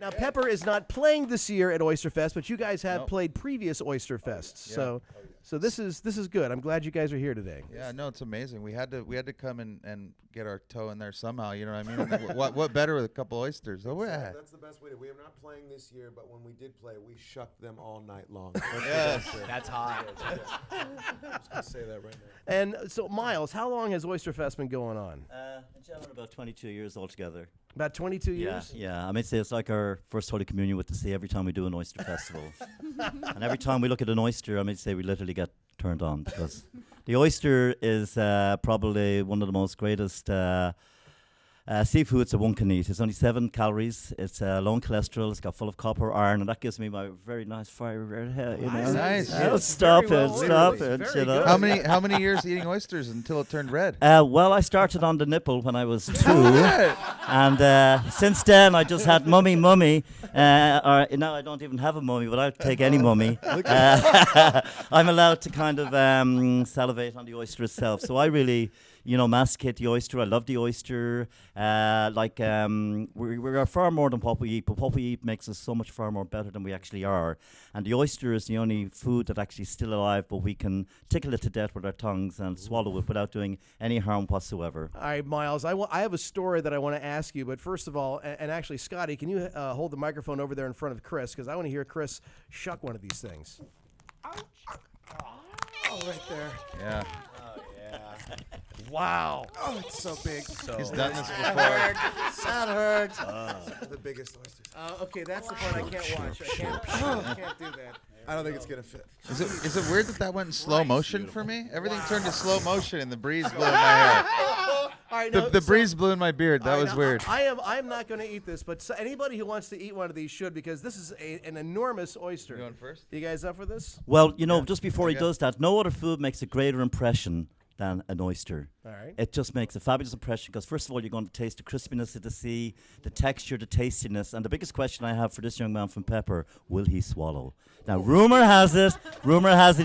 Now, Pepper is not playing this year at Oyster Fest, but you guys have played previous Oyster Fests. So this is good. I'm glad you guys are here today. Yeah, no, it's amazing. We had to come and get our toe in there somehow. You know what I mean? what better with a couple oysters? Oh, yeah. That's the best way to. We are not playing this year, but when we did play, we shucked them all night long. That's hot. I was gonna say that right now. And so, Miles, how long has Oyster Fest been going on? Gentlemen, about 22 years altogether. About 22 years? Yeah. I might say it's like our first Holy Communion with the sea every time we do an oyster festival. And every time we look at an oyster, I might say we literally get turned on because the oyster is probably one of the most greatest seafoods that one can eat. It's only 7 calories. It's low in cholesterol. It's got full of copper, iron, and that gives me my very nice fire red hair. You know? Nice. Oh, stop it. You know? How many years eating oysters until it turned red? Well, I started on the nipple when I was 2, and since then I just had mummy. Or now I don't even have a mummy, but I'll take any mummy. I'm allowed to kind of salivate on the oyster itself. So I really, masticate the oyster. I love the oyster. We are far more than what we eat, but what we eat makes us so much far more better than we actually are. And the oyster is the only food that actually is still alive, but we can tickle it to death with our tongues and swallow it without doing any harm whatsoever. All right, Miles, I have a story that I want to ask you, but first of all, and actually, Scotty, can you hold the microphone over there in front of Chris, because I want to hear Chris shuck one of these things. Oh, right there. Yeah. Wow. Oh, it's so big. He's done this before. That hurts. The biggest oysters. Okay, that's the part I can't watch. I can't do that. I don't think it's gonna fit. Is it weird that went in slow motion for me? Everything turned to slow motion and the breeze blew in my hair. All right, The breeze blew in my beard. That was weird. I am not going to eat this, but anybody who wants to eat one of these should, because this is an enormous oyster. You going first? You guys up for this? Well, just before he does that, no other food makes a greater impression than an oyster. All right. It just makes a fabulous impression because, first of all, you're going to taste the crispiness of the sea, the texture, the tastiness, and the biggest question I have for this young man from Pepper, will he swallow? Now, rumor has it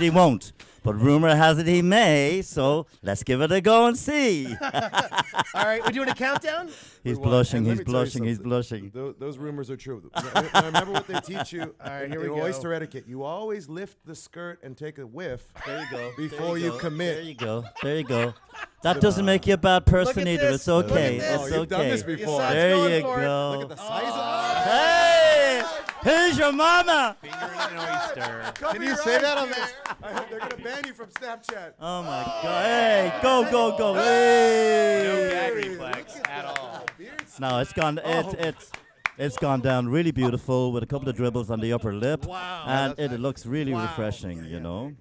he won't, but rumor has it he may, so let's give it a go and see. All right, we're doing a countdown? He's blushing. Those rumors are true. Now, remember what they teach you right, here in we go. oyster etiquette. You always lift the skirt and take a whiff. There you go. Before you commit. There you go. That doesn't make you a bad person either. this. It's okay. Look at this. It's You've done okay. this before. There you going for it. go. Look at the size of Hey! Here's your mama. Finger in an oyster. Can you say that on They're gonna ban you from Snapchat. Oh my God! Hey, go! Hey! No gag reflex at all. No, it's gone down really beautiful with a couple of dribbles on the upper lip. Wow. And it looks really refreshing,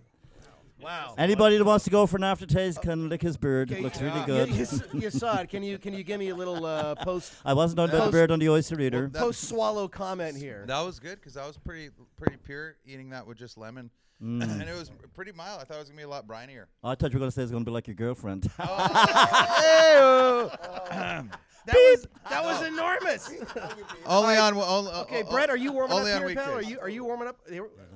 Wow. Anybody that wants to go for an aftertaste can lick his beard. It looks really good. You saw it. Can you give me a little post I wasn't on the beard on the oyster either. post swallow comment here? That was good because I was pretty pure eating that with just lemon. And it was pretty mild. I thought it was going to be a lot brinier. I thought you were going to say it's going to be like your girlfriend. That was enormous. Only on... Okay, Brett, are you warming only up on here, pal? weekdays. Are you warming up?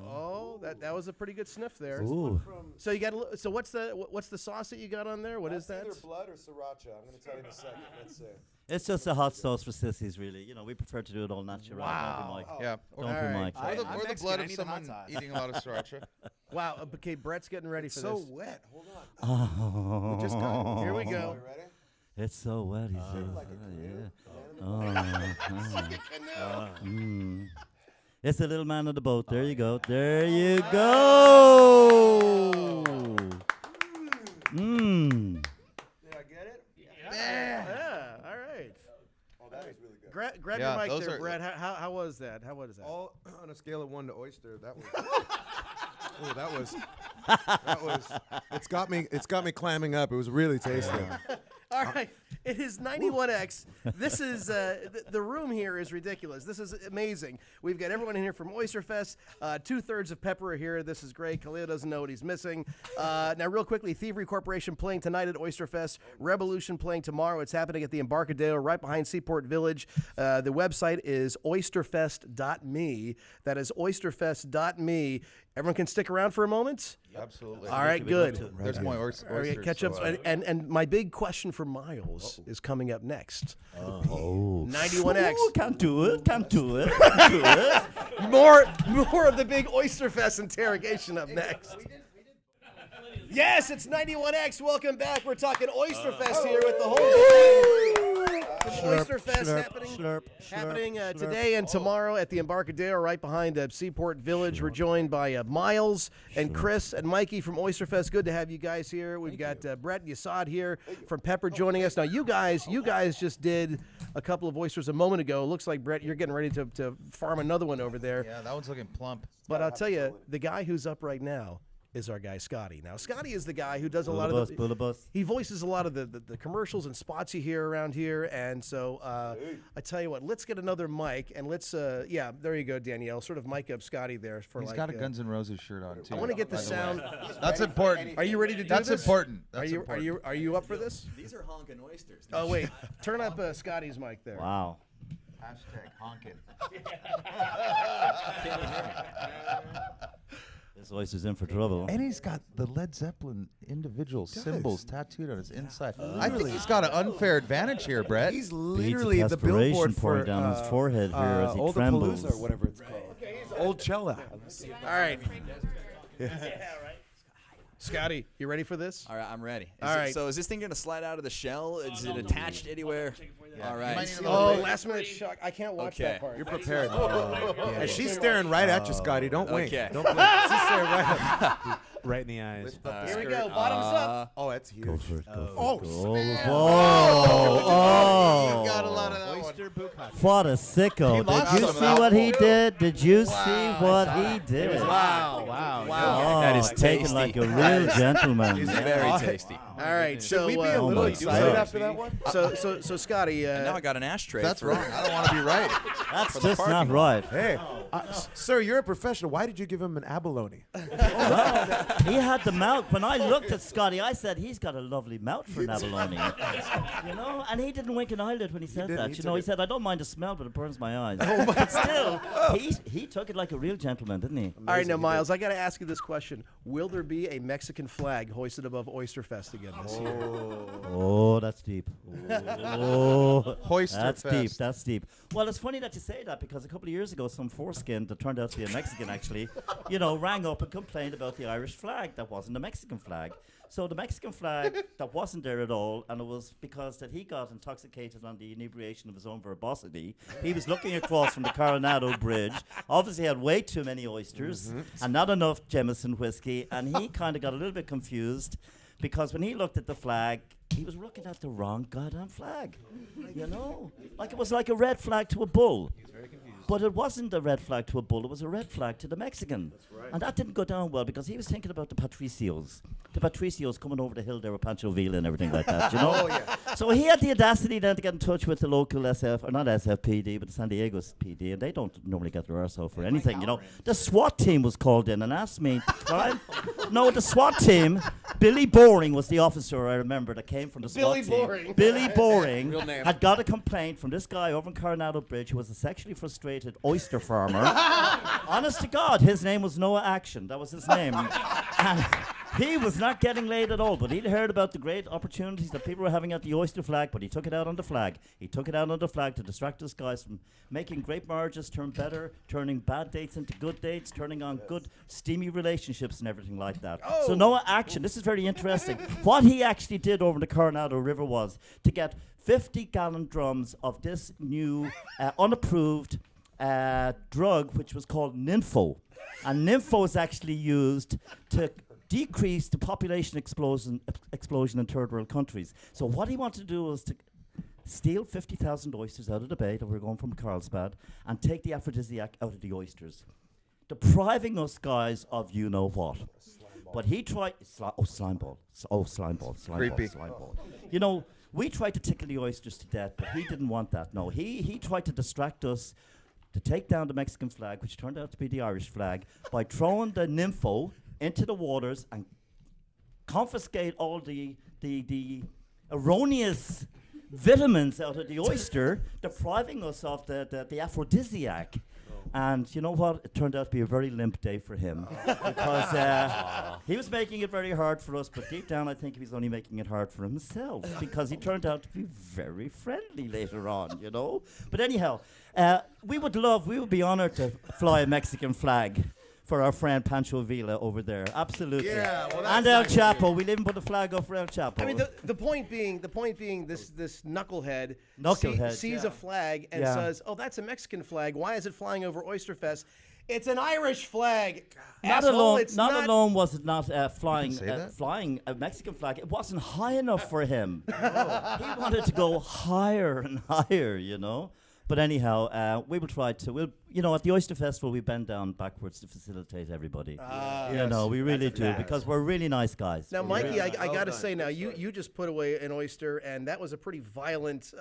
Oh, that was a pretty good sniff there. Ooh. So you got so what's the sauce that you got on there? What is that? Either blood or sriracha. I'm gonna tell you in a second. Let's see. It's just a hot sauce for sissies, really. We prefer to do it all natural. Wow. Don't be Mike. Yeah. Don't All be right. Mike. Or the Mexican, blood I of need the hot someone sauce. eating a lot of sriracha. Wow. Okay, Brett's getting ready for So this. wet. Hold on. Oh, Just got it. Here we go. You ready? it's so wet, he says. Like a Yeah. It's the little man on the boat. There you go. There you go. Did I get it? Yeah. All right. Oh, that is really good. Grab Yeah, your mic those there, are- Brett. How was that? How was that? All on a scale of 1 to oyster. That was. Oh, that was. It's got me clamming up. It was really tasty. All right, it is 91X. This is the room here is ridiculous. This is amazing. We've got everyone in here from Oyster Fest. 2/3 of Pepper are here. This is great. Khalil doesn't know what he's missing. Now, real quickly, Thievery Corporation playing tonight at Oyster Fest. Revolution playing tomorrow. It's happening at the Embarcadero, right behind Seaport Village. The website is oysterfest.me. That is oysterfest.me. Everyone can stick around for a moment? Absolutely. All right, good. There's more All right, oysters. catch up. so- And my big question for Miles is coming up next. Oh. 91X. Ooh, can't do it. Can't do it. Can't do it. More of the big Oyster Fest interrogation up next. Yes, it's 91X. Welcome back. We're talking Oyster Fest here with the whole gang. Oyster Fest happening today and tomorrow at the Embarcadero right behind Seaport Village. We're joined by Miles and Chris and Mikey from Oyster Fest. Good to have you guys here. We've got Brett and Yasad here from Pepper joining us. Now, you guys just did a couple of oysters a moment ago. Looks like, Brett, you're getting ready to farm another one over there. Yeah, that one's looking plump. But I'll tell you, the guy who's up right now is our guy Scotty. Now, Scotty is the guy who does a lot of the, he voices a lot of the commercials and spots you hear around here. And so I tell you what, let's get another mic and let's yeah, there you go, Danielle. Sort of mic up Scotty there for He's got a Guns N' Roses shirt on too. I want to get the by way. sound. That's important. Are you ready to do That's this? important. Are That's you important. are you up for this? These are honking oysters. Oh wait, turn up Scotty's mic there. Wow. Hashtag honking. This oyster's in for trouble. And he's got the Led Zeppelin individual symbols tattooed on his inside. I think he's got an unfair advantage here, Brett. He's Beads literally of the perspiration billboard pouring for down his forehead here as he trembles. Oldapalooza or whatever it's called. Old Cella. All right. Scotty, you ready for this? All right, I'm ready. All right. So is this thing going to slide out of the shell? Is it attached anywhere? All right. might need a Oh, last minute shock. I can't watch Okay. that part. You're prepared. And she's staring right at you, Scotty. Don't wink. Okay. Don't blink. She's staring right at you. Right in the eyes. Here we go. Bottoms up. Oh, that's huge. Go for it. Go Oh, for it. snap. Oh, You got a lot of that one. Oyster bukkake. what a sicko. lost Did you some of see that what one. he did? Did you see what he did? Wow. Oh, That is taken tasty. like a real gentleman. It's very tasty. All right. So Should we be a Oh little my excited God. after that one? so Scotty. Now I got an ashtray. That's for- wrong. I don't want to be right. That's for the just not parking right. Hey, sir, you're a professional. Why did you give him an abalone? He had the mouth. When I looked at Scotty, I said, he's got a lovely mouth for an abalone. You know? And he didn't wink an eyelid when he said didn't. that. He You know, took he it. said, I don't mind the smell, but it burns my eyes. But still, he took it like a real gentleman, didn't he? All right, now Miles, I got to ask you this question: will there be a Mexican flag hoisted above Oyster Fest again this year? Oh, that's deep. Oh, Oyster that's Fest. deep. That's deep. Well, it's funny that you say that because a couple of years ago, some foreskin that turned out to be a Mexican actually, rang up and complained about the Irish flag that wasn't a Mexican flag. So the Mexican flag that wasn't there at all, and it was because that he got intoxicated on the inebriation of his own verbosity. He was looking across from the Coronado Bridge, obviously had way too many oysters and not enough Jameson whiskey, and he kind of got a little bit confused because when he looked at the flag, he was looking at the wrong goddamn flag. You know? Like it was like a red flag to a bull. But it wasn't a red flag to a bull, it was a red flag to the Mexican. And that didn't go down well because he was thinking about the Patricios. The Patricios coming over the hill there with Pancho Villa and everything like that, you know? So he had the audacity then to get in touch with the local or not SFPD, but the San Diego PD, and they don't normally get their arse out for anything, you know? The SWAT team was called in and asked me to climb. No, the SWAT team, Billy Boring was the officer I remember that came from the SWAT Billy team. Boring. Billy Boring Real name. had got a complaint from this guy over in Coronado Bridge who was a sexually frustrated oyster farmer. Honest to God, his name was Noah Action. That was his name. And he was not getting laid at all, but he'd heard about the great opportunities that people were having at the oyster flag, but he took it out on the flag. He took it out on the flag to distract us guys from making great marriages turn better, turning bad dates into good dates, turning on good, steamy relationships and everything like that. So Noah Action, this is very interesting. What he actually did over the Coronado River was to get 50-gallon drums of this new, unapproved drug, which was called Nympho. And Nympho is actually used to decrease the population explosion in third world countries. So what he wanted to do was to steal 50,000 oysters out of the bay that were going from Carlsbad and take the aphrodisiac out of the oysters, depriving us guys of you know what. But he tried slime ball. Creepy. Slime ball. You know, we tried to tickle the oysters to death, but he didn't want that. No, he tried to distract us to take down the Mexican flag, which turned out to be the Irish flag, by throwing the Nympho into the waters and confiscate all the erroneous vitamins out of the oyster, depriving us of the aphrodisiac. And you know what? It turned out to be a very limp day for him because he was making it very hard for us, but deep down I think he was only making it hard for himself because he turned out to be very friendly later on, you know? But anyhow, we would be honored to fly a Mexican flag for our friend Pancho Villa over there. Absolutely. Yeah, well, and El Chapo. We'll even put a flag up for El Chapo. I mean, the point being, this knucklehead, sees yeah. a flag and Yeah. says, "Oh, that's a Mexican flag. Why is it flying over Oysterfest? It's an Irish flag." Not Asshole, alone, it's not alone was it not flying say that? flying a Mexican flag. It wasn't high enough for him. He wanted to go higher and higher, you know. But anyhow, we will try to. At the Oyster Festival, we bend down backwards to facilitate everybody. We really do because we're really nice guys. Now, We're Mikey, really I nice. got to say, now you just put away an oyster, and that was a pretty violent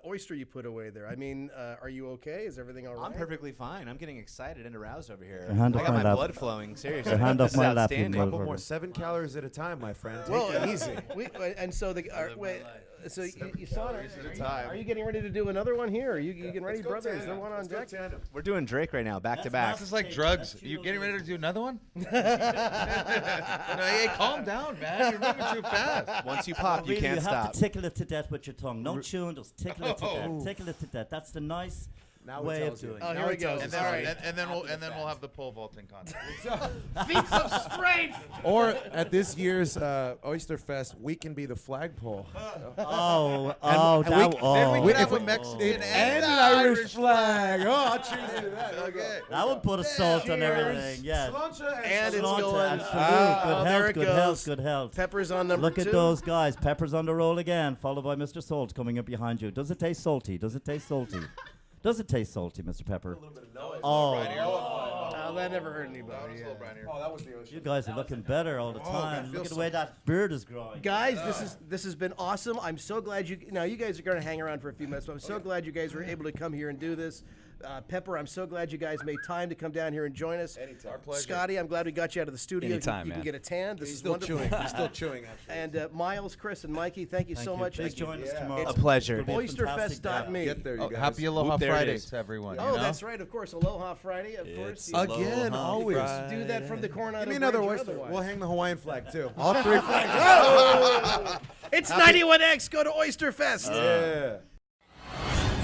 oyster you put away there. I mean, are you okay? Is everything all right? I'm perfectly fine. I'm getting excited and aroused over here. Your hand I off got my my lap. blood flowing. Seriously, Your hand off This is my lap, you outstanding. motherfucker. Couple more, 7 calories at a time, my friend. Take Well, it easy. And so wait. So you saw it. time. Are you getting ready to do another one here? Are you getting ready, brother? Is there one on deck? We're doing Drake right now, back to back. This is like drugs. You getting ready to do another one? No, hey, calm down, man. You're moving too fast. Once you pop, you Really, can't you have stop. to tickle it to death with your tongue. No chewing, just tickle it to death. Tickle it to death. That's the nice Now it way of tells you. doing Oh, it. here we go. And then we'll have the pole vaulting contest. Feats of strength. Or at this year's Oyster Fest, we can be the flagpole. Then we We- could have if a we- Mexican and an an Irish flag. Oh, I'll choose that. Okay. That would put a salt on everything. Yeah. And it's Cilantro, going. absolute. there Good it health, good goes. health, good health. Peppers on number Look 2. at those guys. Peppers on the roll again, followed by Mr. Salt coming up behind you. Does it taste salty? Does it taste salty? Does it taste salty, Mr. Pepper? Oh, that never hurt anybody. Yeah. Oh, that was the ocean. You guys are looking better all the time. Look feels at the way that beard is growing. Guys, this has been awesome. I'm so glad you guys are going to hang around for a few minutes, but I'm so glad you guys were able to come here and do this. Pepper, I'm so glad you guys made time to come down here and join us. Anytime. Our pleasure. Scotty, I'm glad we got you out of the studio. Anytime, you can man. get a tan. This He's is still wonderful. chewing. He's still chewing, actually. And Miles, Chris, and Mikey, thank you so much. Please join us tomorrow. A pleasure. It'll be a fantastic day. Oysterfest.me. Get there, you guys. Happy Aloha Whoop, there it Friday is. to everyone. Oh, you know? that's right, of course. Aloha Friday, of course. You Again, always. do that from the Coronado Give me another Bridge or oyster. otherwise. We'll hang the Hawaiian flag, too. All 3 flags. It's 91X. Go to Oysterfest. Yeah.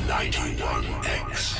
91X.